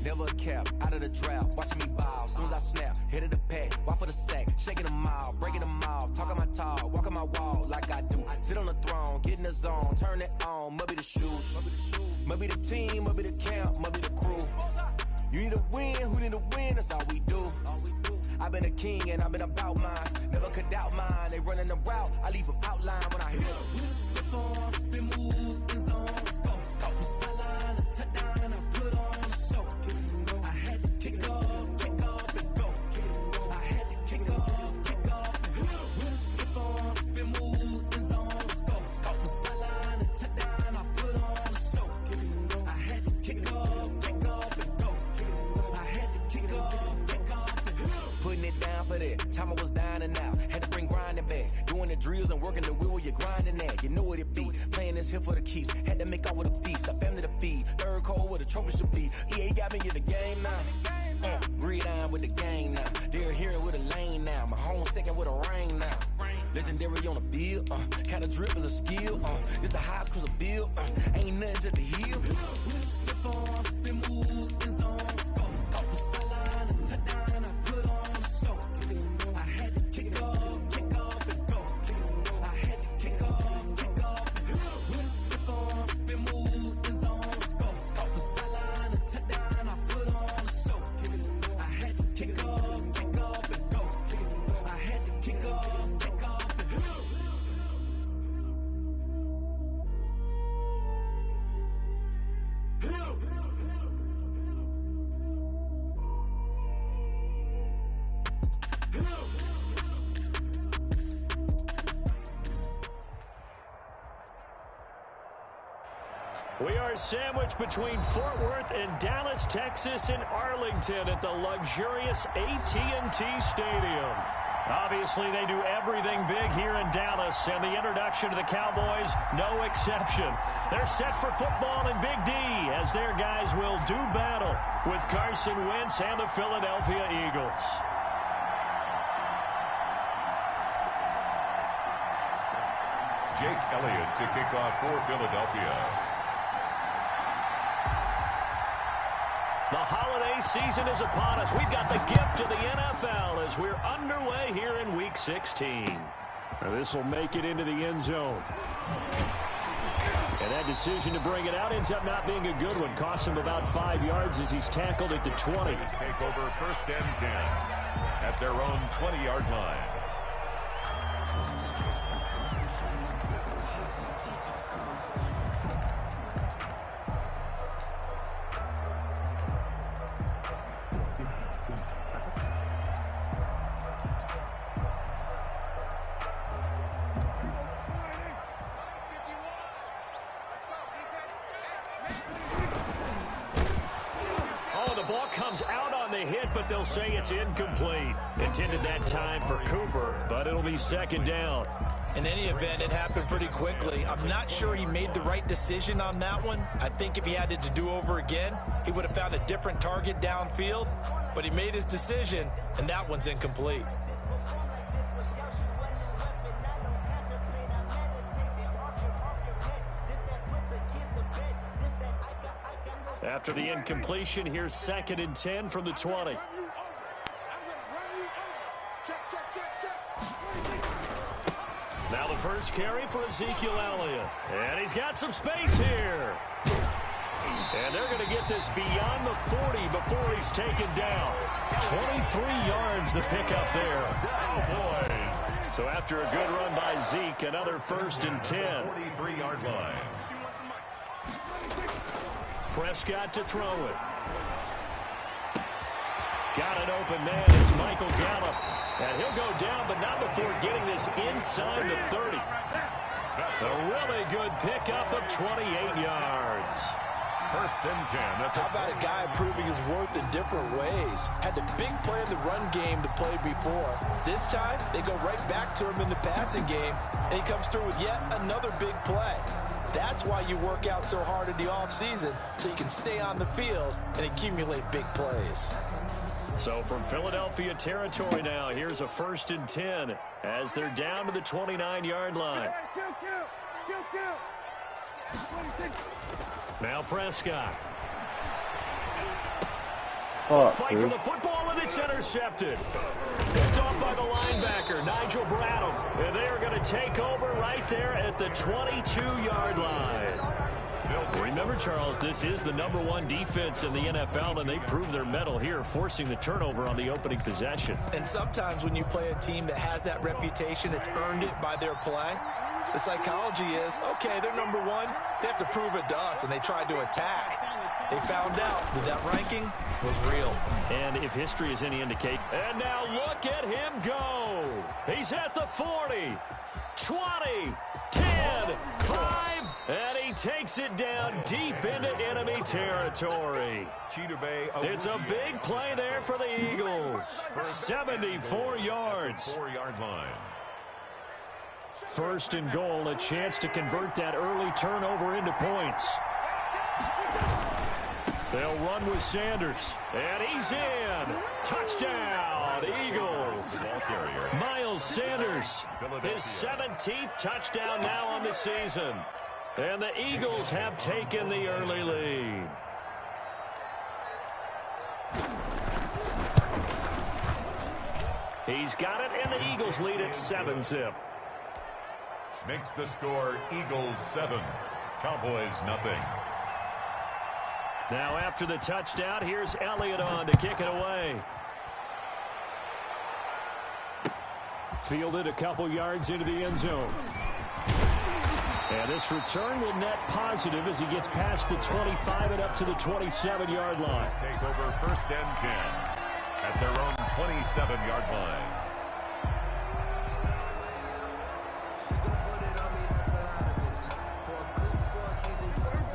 never a cap, out of the draft, watching me ball. Soon as I snap, hit of the pack, walk for the sack, shaking them all, breaking them all, talking my talk, walking my wall like I do. Sit on the throne, get in the zone, turn it on, must be the shoes, must be the team, must be the camp, must be the crew. You need a win, who need a win, that's all we do. I've been a king and I've been about mine, never could doubt mine. They running the route, I leave them outline when I hit them. We just step on, spin move, in zone, scope from sideline to touchdown, I put on a show. I had to kick off and go. I had to kick off and go. We just step on, spin move, in zone, scope from sideline to touchdown, I put on a show. I had to kick off and go. I had to kick off and go. Putting it down for that. Time I was down and out. Had to bring grinding back. Doing the drills and working the wheel where you're grinding at. You know what it be. Playing this here for the keeps. Had to make off with a feast. A family to feed. Third cold where the trophy should be. EA got me in the game now. Breathe down with the gang now. They're here with a lane now. My home second with a rain now. Legendary on the field. Kind of drip is a skill. It's the highest cruiser bill. Ain't nothing to the heel. We just step on, spin move, in zone, scope from sideline to touchdown, I put on a show. I had to kick off and go. I had to kick off and go. We just step on, spin move, in zone, scope from sideline to touchdown, I put on a show. I had to kick off and go. I had to kick off and go. We are sandwiched between Fort Worth and Dallas, Texas, and Arlington at the luxurious AT&T Stadium. Obviously, they do everything big here in Dallas, and the introduction to the Cowboys, no exception. They're set for football in Big D, as their guys will do battle with Carson Wentz and the Philadelphia Eagles. Jake Elliott to kick off for Philadelphia. The holiday season is upon us. We've got the gift of the NFL as we're underway here in Week 16. This will make it into the end zone. And that decision to bring it out ends up not being a good one. Costs him about 5 yards as he's tackled at the 20. Take over 1st and 10 at their own 20-yard line. But they'll say it's incomplete. Intended that time for Cooper, but it'll be 2nd down. In any event, it happened pretty quickly. I'm not sure he made the right decision on that one. I think if he had it to do over again, he would have found a different target downfield. But he made his decision, and that one's incomplete. After the incompletion, here's 2nd and 10 from the 20. Now the first carry for Ezekiel Elliott. And he's got some space here. And they're going to get this beyond the 40 before he's taken down. 23 yards the pickup there. Cowboys. So after a good run by Zeke, another 1st and 10. 43-yard line. Prescott to throw it. Got an open man. It's Michael Gallup. And he'll go down, but not before getting this inside the 30. That's a really good pickup of 28 yards. 1st and 10. How about a guy proving his worth in different ways? Had the big play in the run game to play before. This time, they go right back to him in the passing game, and he comes through with yet another big play. That's why you work out so hard in the offseason, so you can stay on the field and accumulate big plays. So from Philadelphia territory now, here's a 1st and 10 as they're down to the 29-yard line. Now Prescott. Fight for the football, and it's intercepted. Picked off by the linebacker, Nigel Bradham. And they are going to take over right there at the 22-yard line. Remember, Charles, this is the #1 defense in the NFL, and they proved their mettle here, forcing the turnover on the opening possession. And sometimes when you play a team that has that reputation, it's earned it by their play. The psychology is, okay, they're #1. They have to prove it to us, and they tried to attack. They found out that that ranking was real. And if history is any indication. And now look at him go. He's at the 40, 20, 10, 5, and he takes it down deep into enemy territory. It's a big play there for the Eagles. 74 yards. 4-yard line. First and goal, a chance to convert that early turnover into points. They'll run with Sanders, and he's in. Touchdown, Eagles. Miles Sanders, his 17th touchdown now on the season. And the Eagles have taken the early lead. He's got it, and the Eagles lead at 7-zip. Makes the score Eagles 7, Cowboys nothing. Now after the touchdown, here's Elliott on to kick it away. Fielded a couple yards into the end zone. And this return will net positive as he gets past the 25 and up to the 27-yard line. Take over 1st and 10 at their own 27-yard line.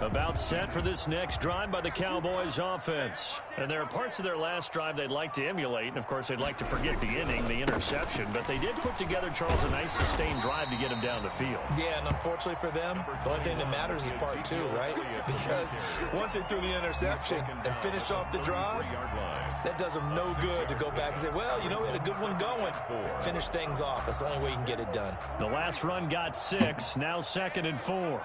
About set for this next drive by the Cowboys offense. And there are parts of their last drive they'd like to emulate. And, of course, they'd like to forget the inning, the interception. But they did put together, Charles, a nice sustained drive to get him down the field. Yeah, and unfortunately for them, the only thing that matters is part 2, right? Because once they threw the interception and finished off the drive, that does them no good to go back and say, well, you know, we had a good one going. Finish things off. That's the only way you can get it done. The last run got 6. Now 2nd and 4.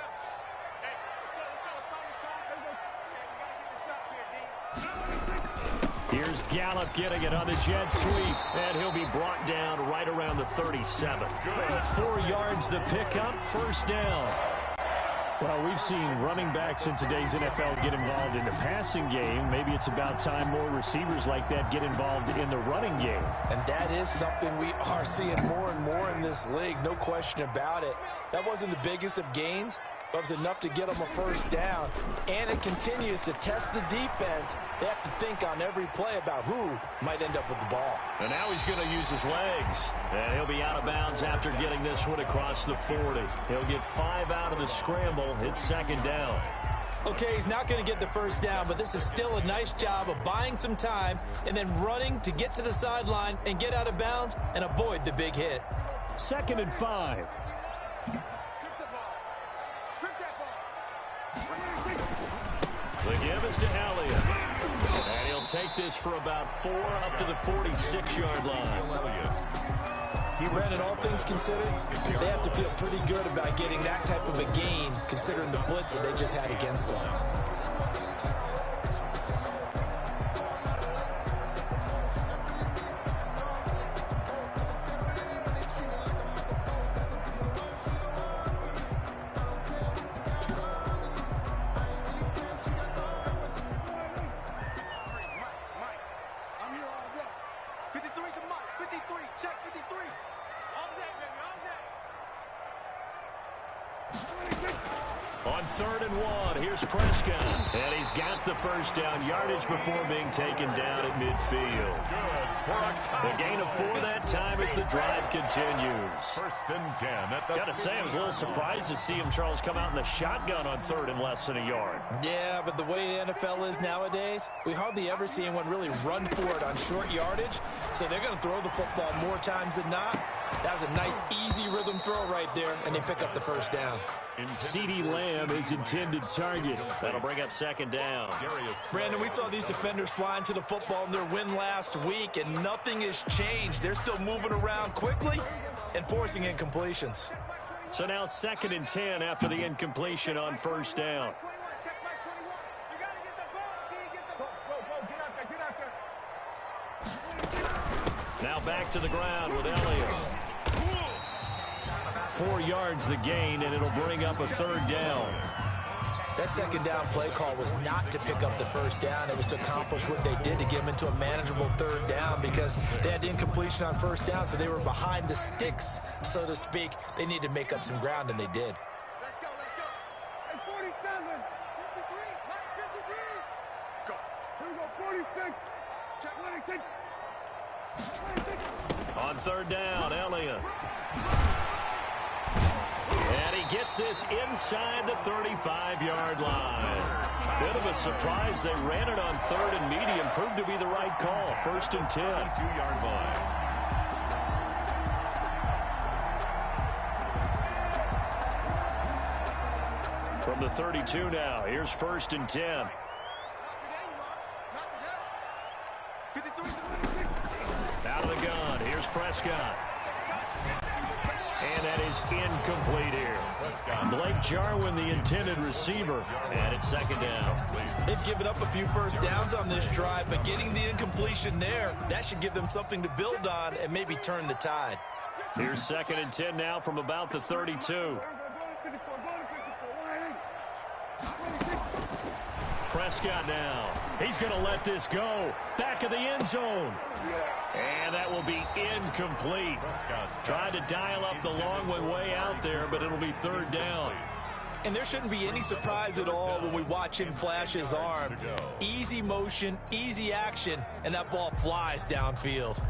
Here's Gallup getting it on the jet sweep, and he'll be brought down right around the 37. 4 yards the pickup, 1st down. Well, we've seen running backs in today's NFL get involved in the passing game. Maybe it's about time more receivers like that get involved in the running game. And that is something we are seeing more and more in this league, no question about it. That wasn't the biggest of gains, but it was enough to get them a 1st down. And it continues to test the defense. They have to think on every play about who might end up with the ball. And now he's going to use his legs. And he'll be out of bounds after getting this one across the 40. He'll get 5 out of the scramble. It's 2nd down. Okay, he's not going to get the 1st down, but this is still a nice job of buying some time and then running to get to the sideline and get out of bounds and avoid the big hit. 2nd and 5. The give is to Elliott. And he'll take this for about 4 up to the 46-yard line. Brandon, all things considered, they have to feel pretty good about getting that type of a gain considering the blitz that they just had against them. On 3rd and 1, here's Prescott. And he's got the 1st down yardage before being taken down at midfield. The gain of 4 that time as the drive continues. 1st and 10. Got to say, I was a little surprised to see him, Charles, come out in the shotgun on 3rd and less than a yard. Yeah, but the way the NFL is nowadays, we hardly ever see anyone really run for it on short yardage. So they're going to throw the football more times than not. That was a nice, easy rhythm throw right there, and they pick up the 1st down. CeeDee Lamb is intended target. That'll bring up 2nd down. Brandon, we saw these defenders flying to the football in their win last week, and nothing has changed. They're still moving around quickly and forcing incompletions. So now 2nd and 10 after the incompletion on 1st down. Now back to the ground with Elliott. 4 yards the gain, and it'll bring up a third down. That second down play call was not to pick up the first down. It was to accomplish what they did to get them into a manageable third down because they had incompletion on first down, so they were behind the sticks, so to speak. They needed to make up some ground, and they did. Let's go. Hey, 47. 53. 53. Go. Here we go, 46. Check, let it. On third down, Elliott. And he gets this inside the 35-yard line. Bit of a surprise. They ran it on third and medium. Proved to be the right call. 1st and 10. 2-yard line. From the 32 now. Here's 1st and 10. Out of the gun. Here's Prescott. And that is incomplete here. Blake Jarwin, the intended receiver. And it's 2nd down. They've given up a few first downs on this drive, but getting the incompletion there, that should give them something to build on and maybe turn the tide. Here's 2nd and 10 now from about the 32. Prescott now. He's going to let this go. Back of the end zone. And that will be incomplete. Tried to dial up the long way out there, but it'll be 3rd down. And there shouldn't be any surprise at all when we watch him flash his arm. Easy motion, easy action, and that ball flies downfield.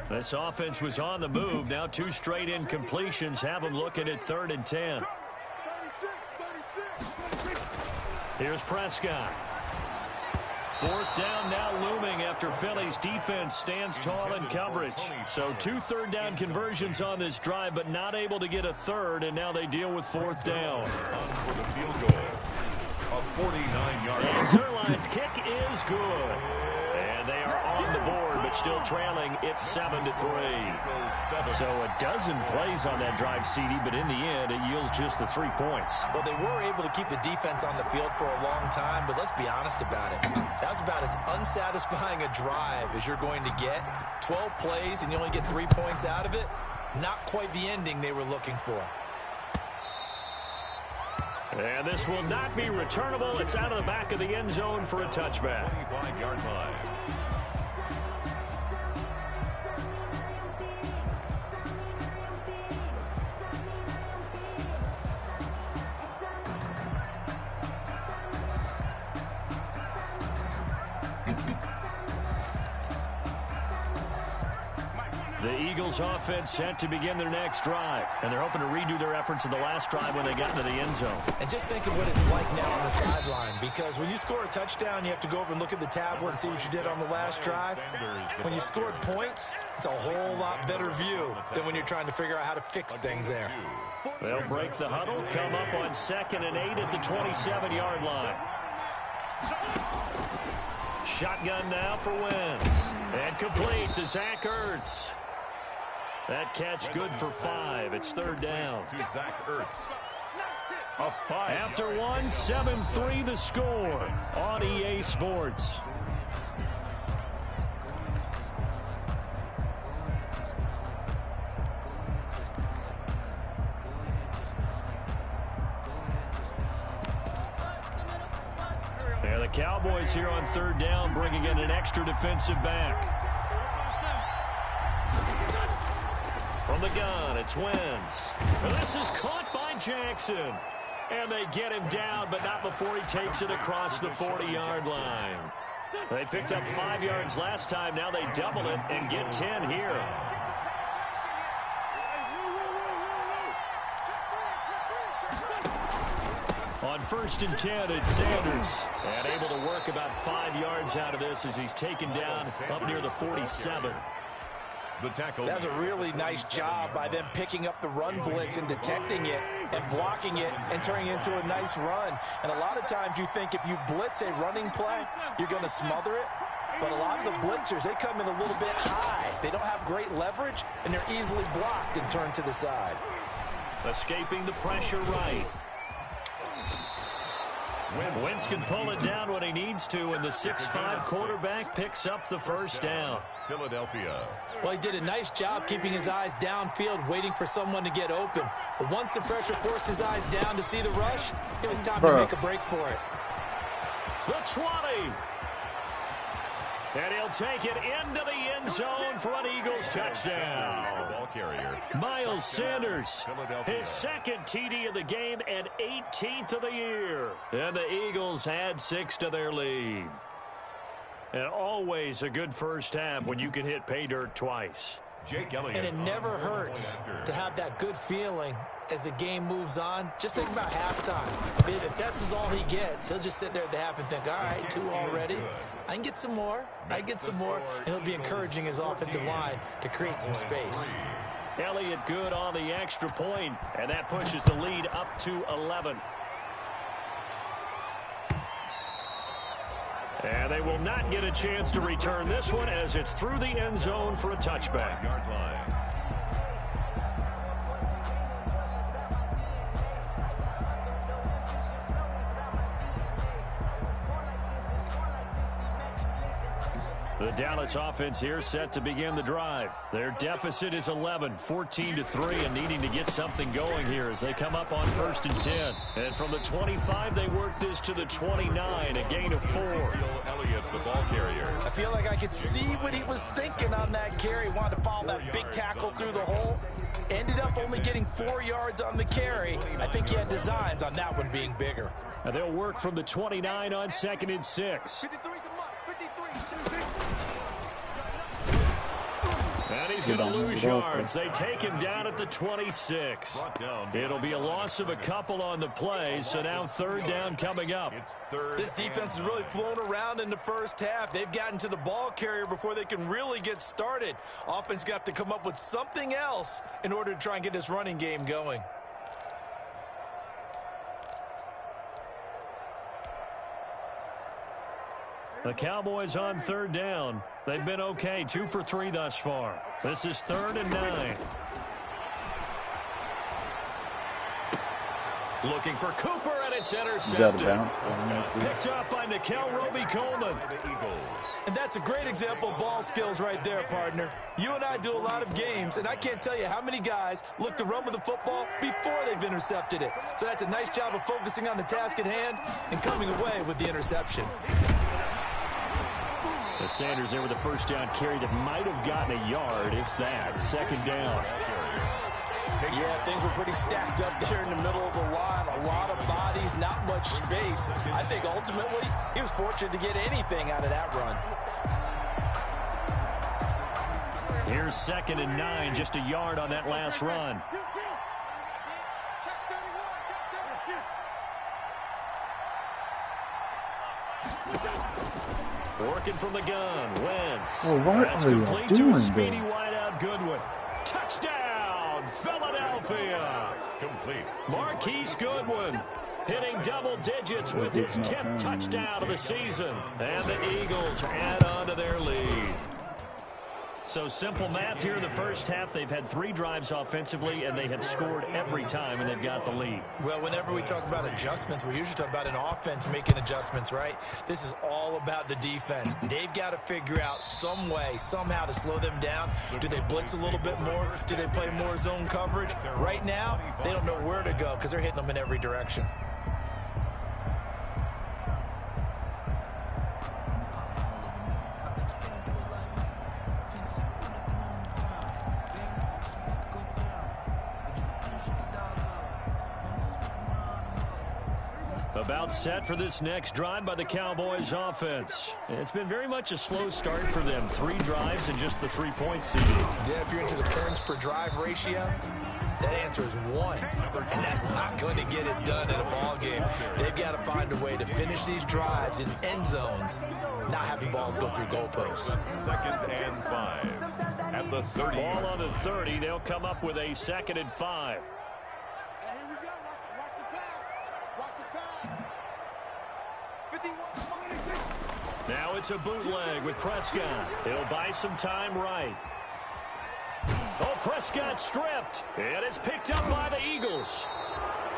This offense was on the move. Now 2 straight incompletions have them looking at 3rd and 10. Here's Prescott. 4th down now looming after Philly's defense stands tall in coverage. So 2 third-down conversions on this drive, but not able to get a third, and now they deal with 4th down. For the field goal. A 49-yard line. And Zerline's kick is good. And they are on the board, but still trailing. It's 7-3. So a dozen plays on that drive, CD, but in the end, it yields just the 3 points. Well, they were able to keep the defense on the field for a long time, but let's be honest about it. That was about as unsatisfying a drive as you're going to get. 12 plays, and you only get 3 points out of it. Not quite the ending they were looking for. And this will not be returnable. It's out of the back of the end zone for a touchback. 25-yard line. The Eagles offense set to begin their next drive, and they're hoping to redo their efforts in the last drive when they got into the end zone. And just think of what it's like now on the sideline, because when you score a touchdown, you have to go over and look at the tablet and see what you did on the last drive. When you scored points, it's a whole lot better view than when you're trying to figure out how to fix things there. They'll break the huddle, come up on 2nd and 8 at the 27-yard line. Shotgun now for Wentz. And complete to Zach Ertz. That catch good for 5. It's 3rd down. To Zach Ertz. After one, 7-3 the score on EA Sports. And the Cowboys here on 3rd down, bringing in an extra defensive back. From the gun, it's Wentz. And this is caught by Jackson. And they get him down, but not before he takes it across the 40-yard line. They picked up 5 yards last time. Now they double it and get 10 here. On 1st and 10, it's Sanders. And able to work about 5 yards out of this as he's taken down up near the 47. That's a really nice job by them picking up the run blitz and detecting it and blocking it and turning it into a nice run. And a lot of times you think if you blitz a running play, you're going to smother it. But a lot of the blitzers, they come in a little bit high. They don't have great leverage, and they're easily blocked and turned to the side. Escaping the pressure right. Wentz can pull it down when he needs to, and the 6'5" quarterback picks up the first down. Philadelphia. Well, he did a nice job keeping his eyes downfield, waiting for someone to get open. But once the pressure forced his eyes down to see the rush, it was time to make a break for it. The 20. And he'll take it into the end zone for an Eagles touchdown. Ball carrier. Miles Sanders, his second TD of the game and 18th of the year. And the Eagles add 6 to their lead. And always a good first half when you can hit pay dirt twice. Jake Elliott. And it never hurts to have that good feeling as the game moves on. Just think about halftime. If that's all he gets, he'll just sit there at the half and think, all right, 2 already. I can get some more. I get some more. And he'll be encouraging his offensive line to create some space. Elliott good on the extra point, and that pushes the lead up to 11. And they will not get a chance to return this one as it's through the end zone for a touchback. Yard line. The Dallas offense here set to begin the drive. Their deficit is 11, 14-3, and needing to get something going here as they come up on 1st and 10. And from the 25, they work this to the 29, a gain of 4. Elliott, the ball carrier. I feel like I could see what he was thinking on that carry. Wanted to follow that big tackle through the hole. Ended up only getting 4 yards on the carry. I think he had designs on that one being bigger. And they'll work from the 29 on 2nd and 6. And he's going to lose yards. They take him down at the 26. It'll be a loss of a couple on the play, so now 3rd down coming up. This defense has really flown around in the first half. They've gotten to the ball carrier before they can really get started. Offense got to come up with something else in order to try and get this running game going. The Cowboys on 3rd down. They've been okay, 2 for 3 thus far. This is 3rd and 9. Looking for Cooper, and it's intercepted. Picked up by Nikel Roby-Coleman. And that's a great example of ball skills right there, partner. You and I do a lot of games, and I can't tell you how many guys look to run with the football before they've intercepted it. So that's a nice job of focusing on the task at hand and coming away with the interception. The Sanders there with the first down carry that might have gotten a yard, if that. 2nd down. Yeah, things were pretty stacked up there in the middle of the line. A lot of bodies, not much space. I think ultimately he was fortunate to get anything out of that run. Here's 2nd and 9, just a yard on that last run. Working from the gun, Wentz. Oh, what That's are you complete doing, to a speedy bro? wideout Goodwin. Touchdown, Philadelphia. Complete. Marquise Goodwin hitting double digits with his 10th touchdown of the season. And the Eagles add on to their lead. So simple math here in the first half. They've had 3 drives offensively, and they have scored every time, and they've got the lead. Well, whenever we talk about adjustments, we usually talk about an offense making adjustments, right? This is all about the defense. They've got to figure out some way, somehow to slow them down. Do they blitz a little bit more? Do they play more zone coverage? Right now, they don't know where to go because they're hitting them in every direction. About set for this next drive by the Cowboys offense. It's been very much a slow start for them. 3 drives and just the 3-point seeding. Yeah, if you're into the points per drive ratio, that answer is 1. And that's not going to get it done in a ball game. They've got to find a way to finish these drives in end zones, not having balls go through goalposts. 2nd and 5 at the 30. Ball on the 30. They'll come up with a 2nd and 5. Now it's a bootleg with Prescott. He'll buy some time right. Oh, Prescott stripped. And it's picked up by the Eagles.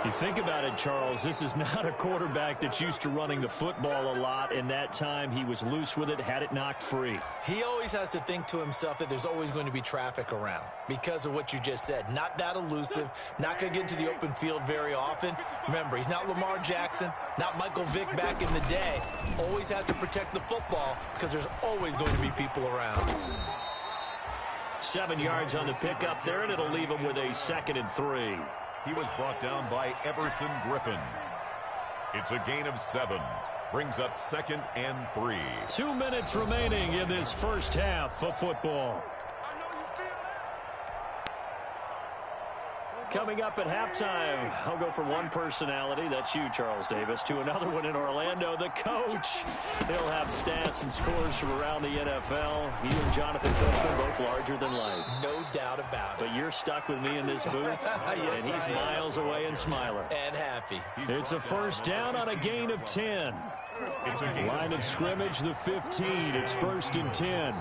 You think about it, Charles, this is not a quarterback that's used to running the football a lot, and that time he was loose with it, had it knocked free. He always has to think to himself that there's always going to be traffic around because of what you just said. Not that elusive, not going to get into the open field very often. Remember, he's not Lamar Jackson, not Michael Vick back in the day. Always has to protect the football because there's always going to be people around. 7 yards on the pickup there, and it'll leave him with a 2nd and 3. He was brought down by Everson Griffin. It's a gain of 7. Brings up 2nd and 3. 2 minutes remaining in this first half of football. Coming up at halftime, I'll go from one personality, that's you, Charles Davis, to another one in Orlando, the coach. He'll have stats and scores from around the NFL. He and Jonathan Coachman both larger than life. No doubt about it. But you're stuck with me in this booth, Yes, and he's miles away and smiling. And happy. It's a first down on a gain of 10. It's a gain. Line of scrimmage, the 15. It's 1st and 10.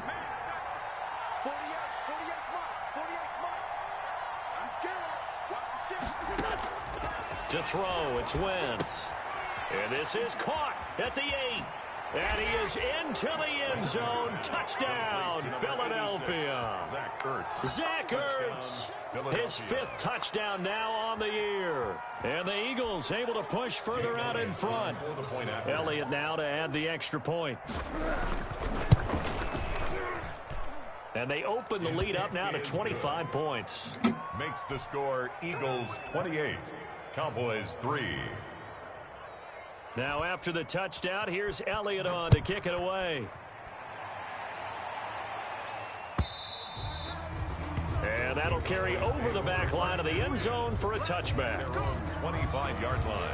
To throw, it's Wentz. And this is caught at the 8. And he is into the end zone. Touchdown, Philadelphia. Zach Ertz. His 5th touchdown now on the year. And the Eagles able to push further out in front. Elliott now to add the extra point. And they open the lead up now to 25 points. Makes the score Eagles 28. Cowboys 3. Now after the touchdown, here's Elliott on to kick it away. And that'll carry over the back line of the end zone for a touchback. Their own 25-yard line.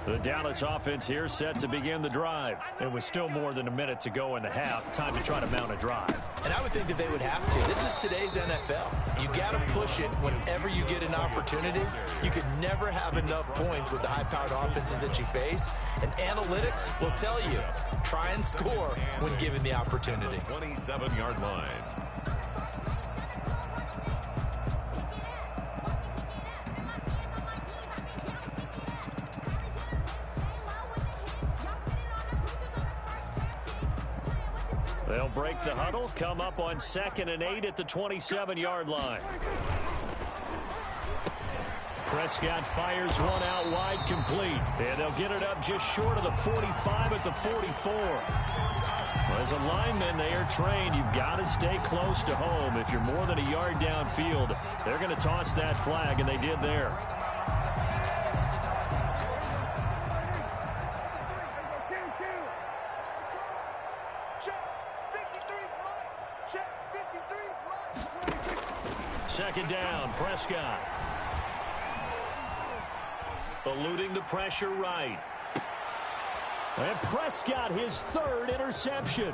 The Dallas offense here set to begin the drive. And with still more than a minute to go in the half, time to try to mount a drive. And I would think that they would have to. This is today's NFL. You got to push it whenever you get an opportunity. You could never have enough points with the high-powered offenses that you face. And analytics will tell you, try and score when given the opportunity. 27-yard line. They'll break the huddle, come up on 2nd and 8 at the 27-yard line. Prescott fires one out wide, complete. And they'll get it up just short of the 45 at the 44. As a lineman, they are trained. You've got to stay close to home. If you're more than a yard downfield, they're going to toss that flag, and they did there. Second down, Prescott. Eluding the pressure right. And Prescott, his 3rd interception.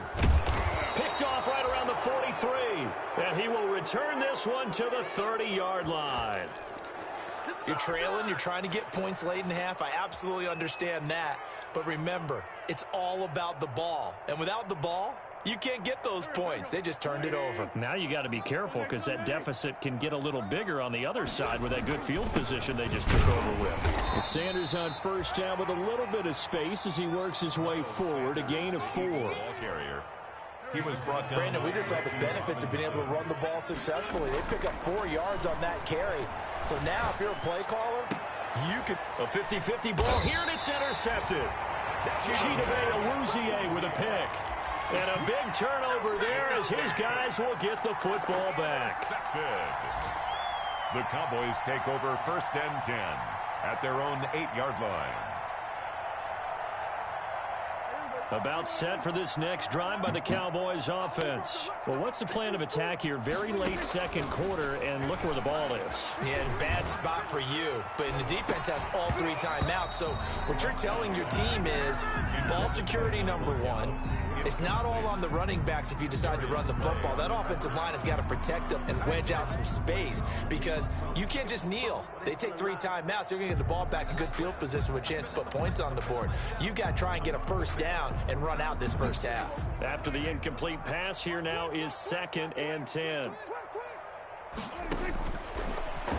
Picked off right around the 43. And he will return this one to the 30-yard line. You're trailing. You're trying to get points late in half. I absolutely understand that. But remember, it's all about the ball. And without the ball, you can't get those points. They just turned it over. Now you got to be careful because that deficit can get a little bigger on the other side with that good field position they just took over with. And Sanders on first down with a little bit of space as he works his way forward. A gain of 4. Ball carrier. He was brought down. Brandon, we just saw the benefits of being able to run the ball successfully. They pick up 4 yards on that carry. So now if you're a play caller, you can. A 50-50 ball here, and it's intercepted. Chidobe Awuzie with a pick. And a big turnover there as his guys will get the football back. The Cowboys take over 1st and 10 at their own 8-yard line. About set for this next drive by the Cowboys offense. Well, what's the plan of attack here? Very late second quarter, and look where the ball is. Yeah, bad spot for you. But the defense has all 3 timeouts. So what you're telling your team is ball security number 1. It's not all on the running backs if you decide to run the football. That offensive line has got to protect them and wedge out some space because you can't just kneel. They take 3 timeouts. They're going to get the ball back in good field position with a chance to put points on the board. You got to try and get a first down and run out this first half. After the incomplete pass, here now is 2nd and 10.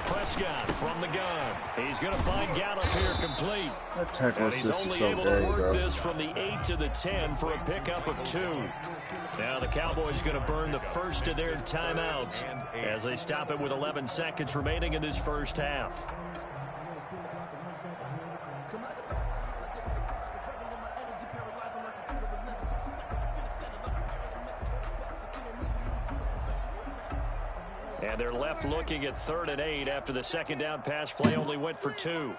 Prescott from the gun. He's going to find Gallup here complete. And he's only able to work this from the 8 to the 10 for a pickup of 2. Now the Cowboys going to burn the first of their timeouts as they stop it with 11 seconds remaining in this first half. And they're left looking at 3rd and 8 after the second down pass play only went for 2.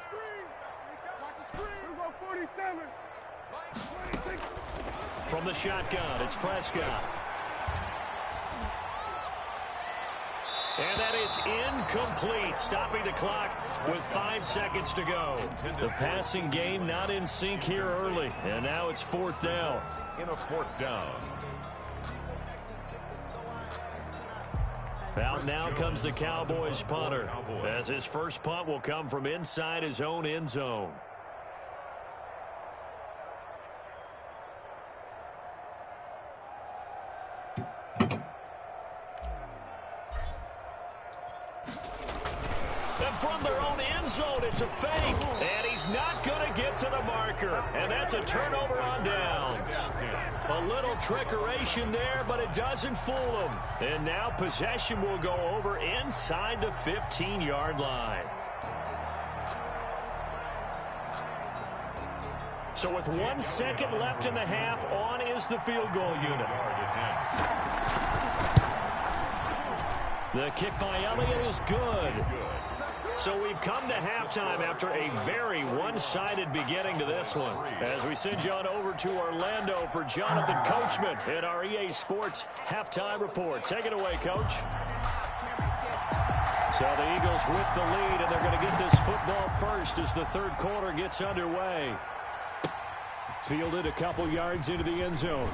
From the shotgun, it's Prescott. And that is incomplete, stopping the clock with 5 seconds to go. The passing game not in sync here early, and now it's 4th down. In a 4th down. Out now comes the Cowboys punter, as his first punt will come from inside his own end zone. And from their own end zone, it's a fake. And he's not going to get to the marker. And that's a turnover on downs. A little trickeration there, but it doesn't fool him. And now possession will go over inside the 15-yard line. So with 1 second left in the half, on is the field goal unit. The kick by Elliott is good. So we've come to halftime after a very one-sided beginning to this one. As we send you on over to Orlando for Jonathan Coachman in our EA Sports Halftime Report. Take it away, Coach. So the Eagles with the lead, and they're going to get this football first as the 3rd quarter gets underway. Fielded a couple yards into the end zone.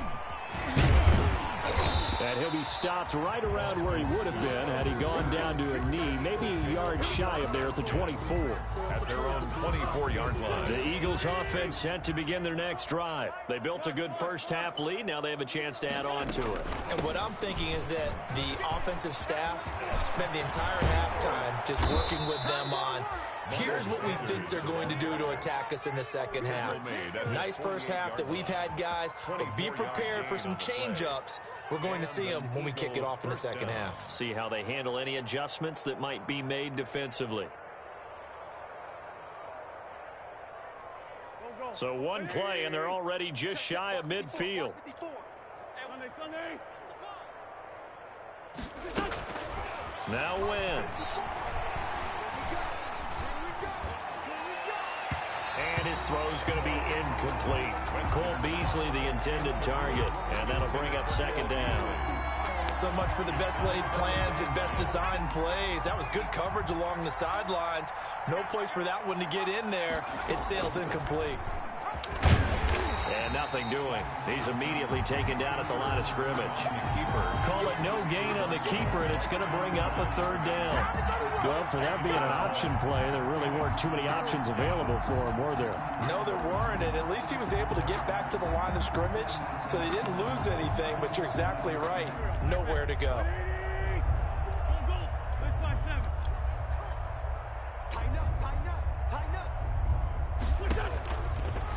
And he'll be stopped right around where he would have been had he gone down to a knee, maybe a yard shy of there at the 24. At their own 24-yard line. The Eagles offense set to begin their next drive. They built a good first half lead. Now they have a chance to add on to it. And what I'm thinking is that the offensive staff spent the entire halftime just working with them on here's what we think they're going to do to attack us in the second half. Nice first half that we've had, guys, but be prepared for some change-ups. We're going to see them when we kick it off in the second half. See how they handle any adjustments that might be made defensively. So one play, and they're already just shy of midfield. Now Wentz. And his throw's going to be incomplete. Cole Beasley, the intended target, and that'll bring up 2nd down. So much for the best laid plans and best designed plays. That was good coverage along the sidelines. No place for that one to get in there. It sails incomplete. And nothing doing. He's immediately taken down at the line of scrimmage. Call it no gain on the keeper, and it's going to bring up a 3rd down. Good for that being an option play. There really weren't too many options available for him, were there? No, there weren't, and at least he was able to get back to the line of scrimmage, so they didn't lose anything, but you're exactly right. Nowhere to go.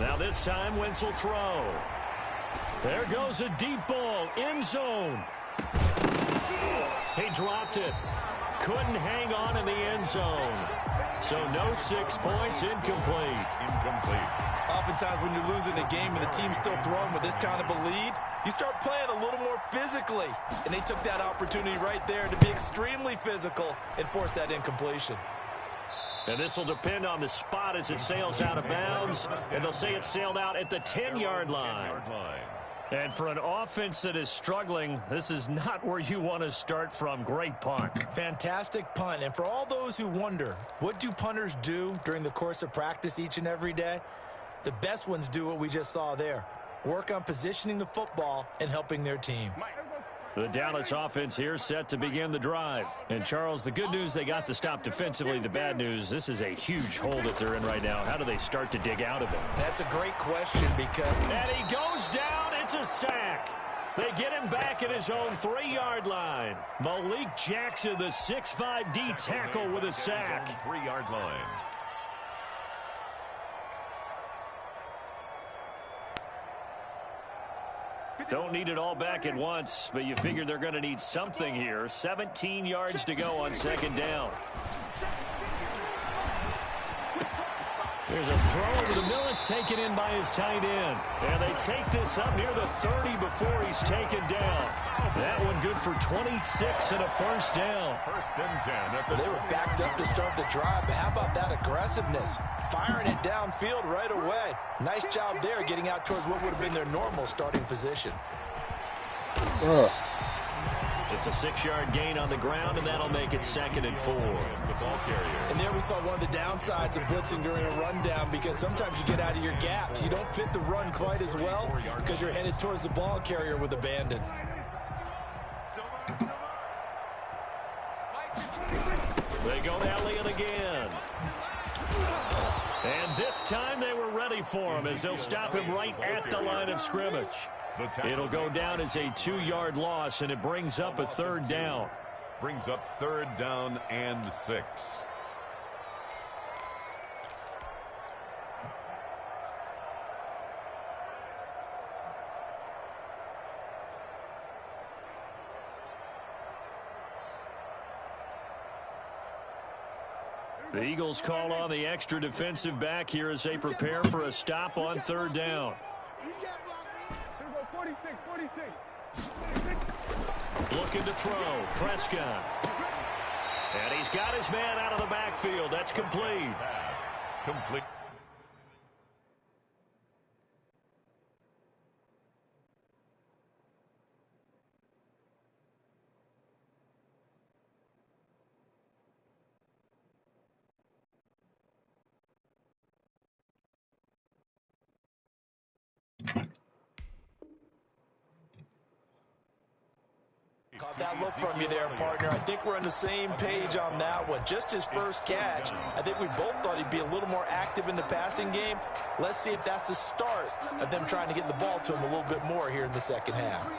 Now this time, Wentz will throw. There goes a deep ball, end zone. He dropped it. Couldn't hang on in the end zone. So no 6 points, incomplete. Oftentimes when you're losing a game and the team's still throwing with this kind of a lead, you start playing a little more physically. And they took that opportunity right there to be extremely physical and force that incompletion. And this will depend on the spot as it sails out of bounds. And they'll say it sailed out at the 10-yard line. And for an offense that is struggling, this is not where you want to start from. Great punt. Fantastic punt. And for all those who wonder, what do punters do during the course of practice each and every day? The best ones do what we just saw there. work on positioning the football and helping their team. The Dallas offense here set to begin the drive. And, Charles, the good news, they got the stop defensively. The bad news, this is a huge hole that they're in right now. How do they start to dig out of it? That's a great question because... And he goes down. It's a sack. They get him back at his own 3-yard line. Malik Jackson, the 6'5" D tackle with a sack. 3-yard line. Don't need it all back at once, but you figure they're going to need something here. 17 yards to go on second down. There's a throw over the middle. It's taken in by his tight end. And they take this up near the 30 before he's taken down. That one good for 26 and a first down. First and 10. They were backed up to start the drive, but how about that aggressiveness? Firing it downfield right away. Nice job there getting out towards what would have been their normal starting position. It's a 6-yard gain on the ground, and that'll make it 2nd and 4. The ball carrier. And there we saw one of the downsides of blitzing during a rundown, because sometimes you get out of your gaps. You don't fit the run quite as well because you're headed towards the ball carrier with abandon. They go to Elliott again. And this time they were ready for him as they'll stop him right at the line of scrimmage. It'll go down as a 2-yard loss, and it brings up a 3rd down. Brings up 3rd down and 6. The Eagles call on the extra defensive back here as they prepare for a stop on 3rd down. Looking to throw. Prescott. And he's got his man out of the backfield. That's complete. Pass. Complete. Caught that look from you there, partner. I think we're on the same page on that one. Just his first catch, I think we both thought he'd be a little more active in the passing game. Let's see if that's the start of them trying to get the ball to him a little bit more here in the second half.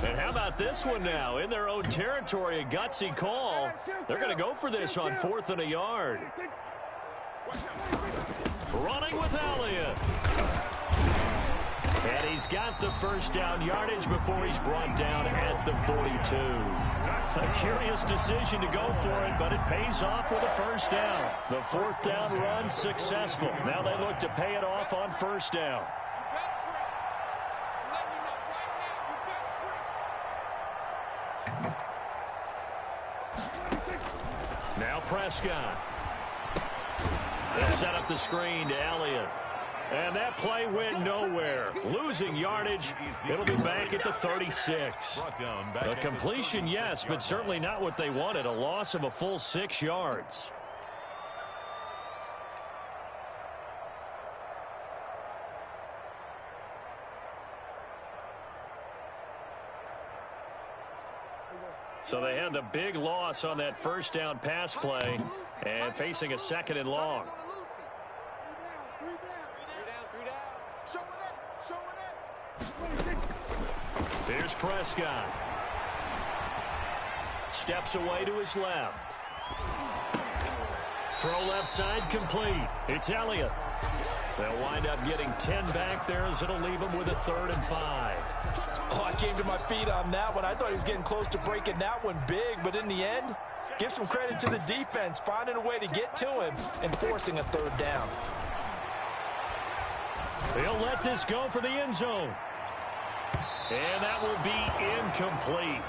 And how about this one now? In their own territory, a gutsy call. They're going to go for this on 4th and a yard. Running with Elliott. And he's got the first down yardage before he's brought down at the 42. A curious decision to go for it, but it pays off with a first down. The 4th down run successful. Now they look to pay it off on 1st down. Now Prescott. They set up the screen to Elliott. And that play went nowhere. Losing yardage. It'll be back at the 36. A completion, yes, but certainly not what they wanted. A loss of a full 6 yards. So they had the big loss on that first down pass play and facing a 2nd and long. Here's Prescott. Steps away to his left. Throw left side complete. It's Elliott. They'll wind up getting 10 back there as it'll leave them with a 3rd and 5. Oh, I came to my feet on that one. I thought he was getting close to breaking that one big, but in the end, give some credit to the defense, finding a way to get to him and forcing a 3rd down. He'll let this go for the end zone. And that will be incomplete.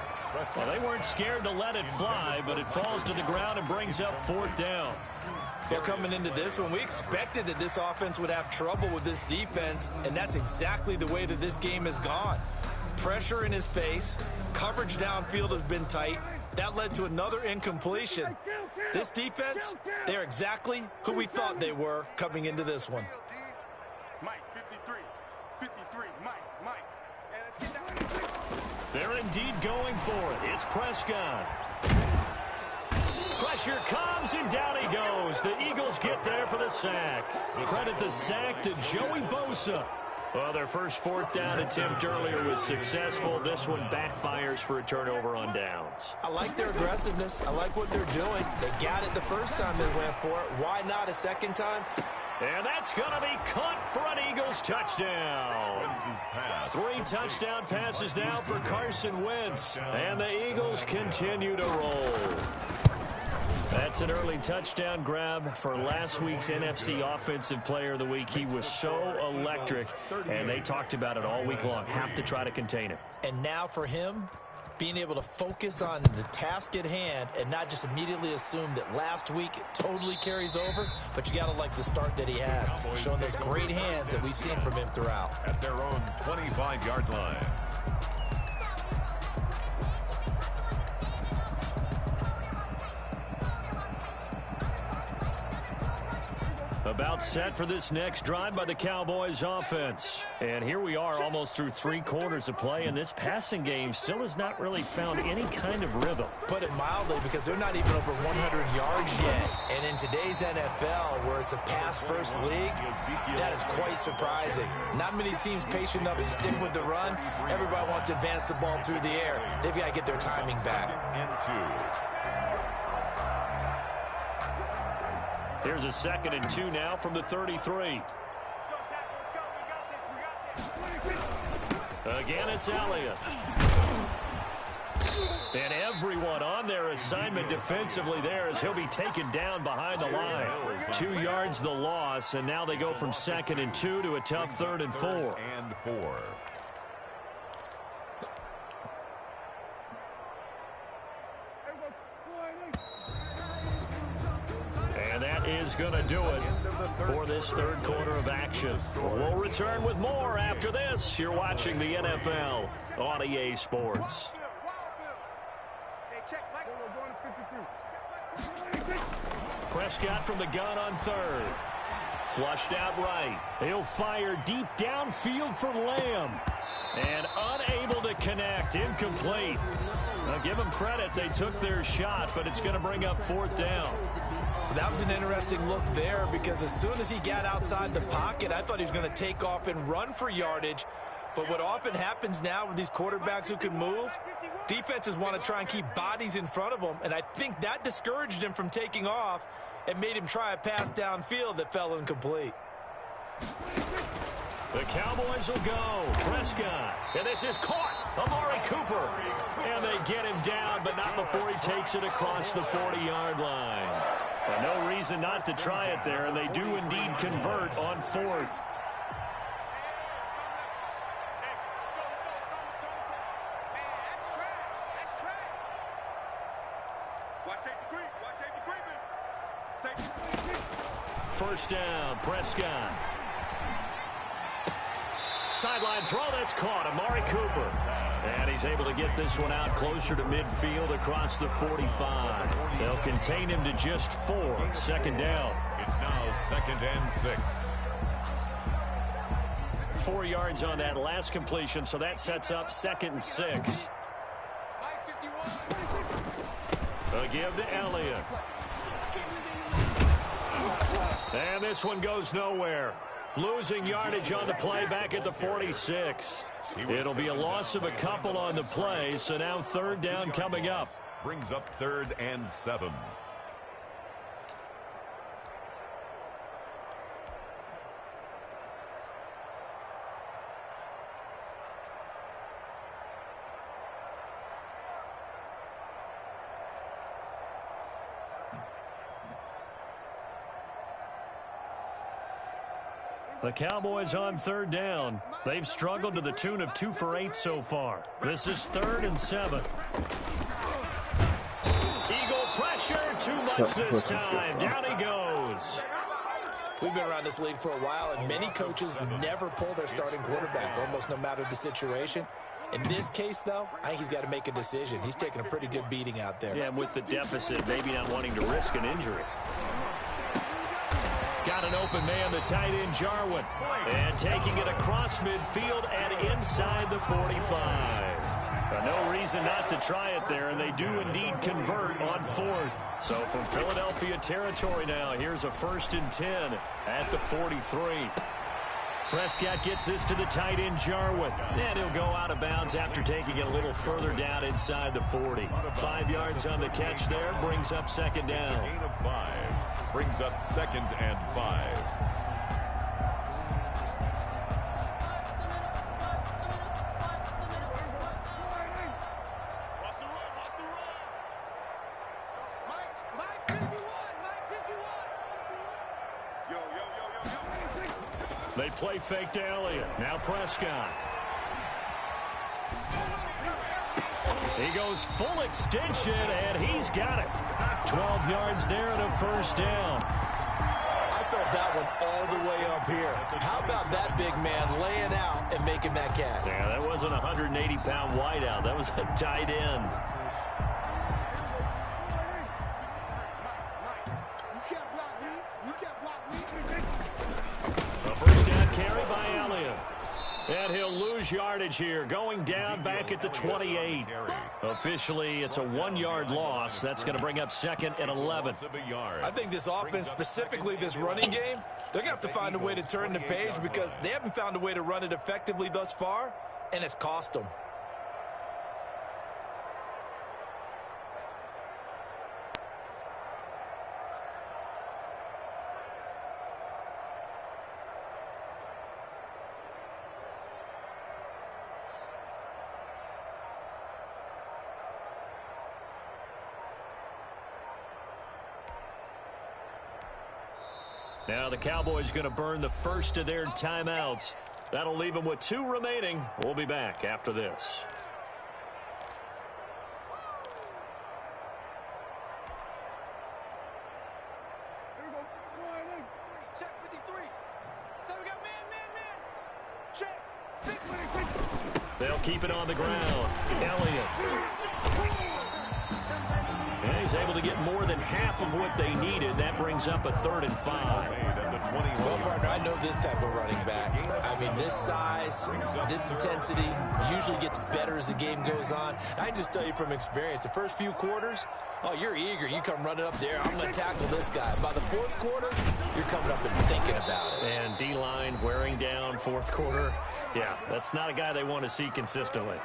Well, they weren't scared to let it fly, but it falls to the ground and brings up 4th down. Well, coming into this one, we expected that this offense would have trouble with this defense, and that's exactly the way that this game has gone. Pressure in his face, coverage downfield has been tight, That led to another incompletion. This defense, they're exactly who we thought they were coming into this one. Mike, 53. 53. Mike. Hey, let's get that. They're indeed going for it. It's Prescott. Pressure comes, and down he goes. The Eagles get there for the sack. Credit the sack to Joey Bosa. Well, their first fourth down attempt earlier was successful. This one backfires for a turnover on downs. I like their aggressiveness. I like what they're doing. They got it the first time they went for it. Why not a second time? And that's going to be caught for an Eagles touchdown. 3 touchdown passes now for Carson Wentz. And the Eagles continue to roll. That's an early touchdown grab for last week's NFC Offensive Player of the Week. He was so electric, and they talked about it all week long. Have to try to contain him. And now for him, being able to focus on the task at hand and not just immediately assume that last week it totally carries over, but you got to like the start that he has, showing those great hands that we've seen from him throughout. At their own 25-yard line. About set for this next drive by the Cowboys offense. And here we are almost through 3 quarters of play, and this passing game still has not really found any kind of rhythm. Put it mildly, because they're not even over 100 yards yet. And in today's NFL, where it's a pass-first league, that is quite surprising. Not many teams patient enough to stick with the run. Everybody wants to advance the ball through the air. They've got to get their timing back. Here's a 2nd and 2 now from the 33. Again, it's Elliott. And everyone on their assignment defensively there as he'll be taken down behind the line. 2 yards the loss, and now they go from 2nd and 2 to a tough 3rd and 4. And that is going to do it for this 3rd quarter of action. We'll return with more after this. You're watching the NFL on EA Sports. Prescott from the gun on 3rd. Flushed out right. He'll fire deep downfield for Lamb. And unable to connect. Incomplete. Now give them credit. They took their shot, but it's going to bring up 4th down. That was an interesting look there, because as soon as he got outside the pocket, I thought he was going to take off and run for yardage. But what often happens now with these quarterbacks who can move, defenses want to try and keep bodies in front of them, and I think that discouraged him from taking off and made him try a pass downfield that fell incomplete. The Cowboys will go. Prescott. And this is caught. Amari Cooper. And they get him down, but not before he takes it across the 40-yard line. Well, no reason not to try it there, and they do indeed convert on 4th. First down, Prescott. Sideline throw, that's caught. Amari Cooper. And he's able to get this one out closer to midfield across the 45. They'll contain him to just 4. 2nd down. It's now 2nd and 6. 4 yards on that last completion, so that sets up 2nd and 6. A give to Elliott. And this one goes nowhere. Losing yardage on the play back at the 46. It'll be a loss of a couple on the play, so now 3rd down coming up. Brings up 3rd and 7. The Cowboys on 3rd down. They've struggled to the tune of 2 for 8 so far. This is 3rd and 7. Eagle pressure, too much this time. Down he goes. We've been around this league for a while, and many coaches never pull their starting quarterback, almost no matter the situation. In this case, though, I think he's got to make a decision. He's taking a pretty good beating out there. Yeah, and with the deficit, maybe not wanting to risk an injury. Got an open man, the tight end, Jarwin. And taking it across midfield and inside the 45. No reason not to try it there, and they do indeed convert on 4th. So from Philadelphia territory now, here's a 1st and 10 at the 43. Prescott gets this to the tight end, Jarwin. And he'll go out of bounds after taking it a little further down inside the 40. 5 yards on the catch there, brings up 2nd down. Gain of 5. Brings up 2nd and 5. They play fake to Elliott. Now Prescott. He goes full extension, and he's got it. 12 yards there and a 1st down. I felt that one all the way up here. How about that big man laying out and making that catch? Yeah, that wasn't a 180-pound wideout. That was a tight end. Carry by Elliott. And he'll lose yardage here, going down back at the 28. Officially, it's a 1-yard loss. That's going to bring up 2nd and 11. I think this offense, specifically this running game, they're going to have to find a way to turn the page because they haven't found a way to run it effectively thus far, and it's cost them. Now the Cowboys going to burn the first of their timeouts. That'll leave them with 2 remaining. We'll be back after this. Check 53. So we got man. Check. They'll keep it on the ground. Elliott. And he's able to get more than half of what they needed. That brings up a 3rd and 5. Well, partner, I know this type of running back. I mean, this size, this intensity usually gets better as the game goes on. I just tell you from experience, the first few quarters, oh, you're eager. You come running up there. I'm going to tackle this guy. By the 4th quarter, you're coming up and thinking about it. And D-line wearing down 4th quarter. Yeah, that's not a guy they want to see consistently.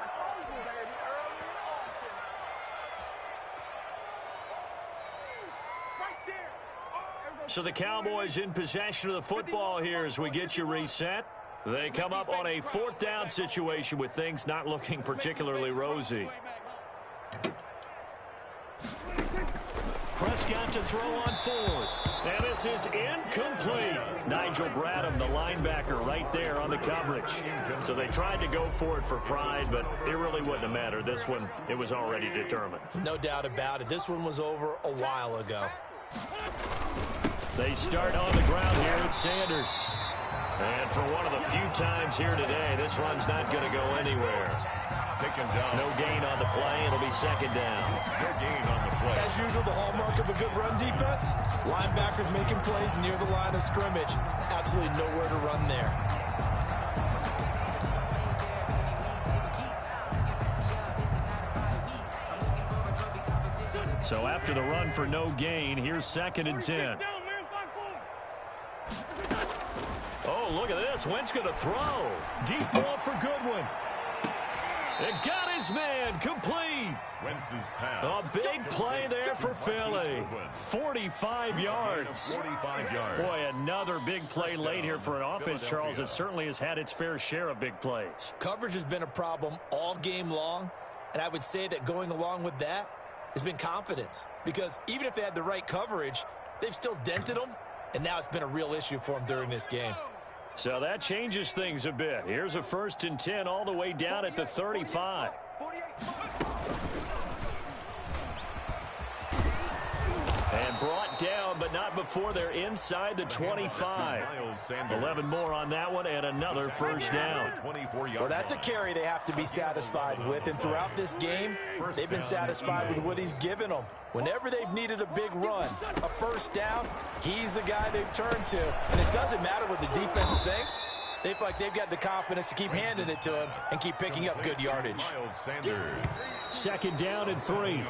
So the Cowboys in possession of the football here as we get you reset. They come up on a 4th down situation with things not looking particularly rosy. Prescott to throw on 4th. And this is incomplete. Nigel Bradham, the linebacker, right there on the coverage. So they tried to go for it for pride, but it really wouldn't have mattered. This one, it was already determined. No doubt about it. This one was over a while ago. They start on the ground here at Sanders. And for one of the few times here today, this run's not going to go anywhere. Taken down. No gain on the play. It'll be 2nd down. No gain on the play. As usual, the hallmark of a good run defense, linebackers making plays near the line of scrimmage. Absolutely nowhere to run there. So after the run for no gain, here's 2nd and 10. Oh, look at this. Wentz going to throw. Deep ball for Goodwin. It got his man complete. Wentz's pass. A big play there for Philly. 45 yards. 45 yards. Boy, another big play late here for an offense, Charles, that certainly has had its fair share of big plays. Coverage has been a problem all game long, and I would say that going along with that has been confidence. Because even if they had the right coverage, they've still dented them, and now it's been a real issue for them during this game. So that changes things a bit. Here's a 1st and 10 all the way down at the 35. And brought down, but not before. before they're inside the 25. 11 more on that one and another first down. Well, that's a carry they have to be satisfied with. And throughout this game, they've been satisfied with what he's given them. Whenever they've needed a big run, a first down, he's the guy they've turned to. And it doesn't matter what the defense thinks. They feel like they've got the confidence to keep handing it to him and keep picking up good yardage. Second down and 3.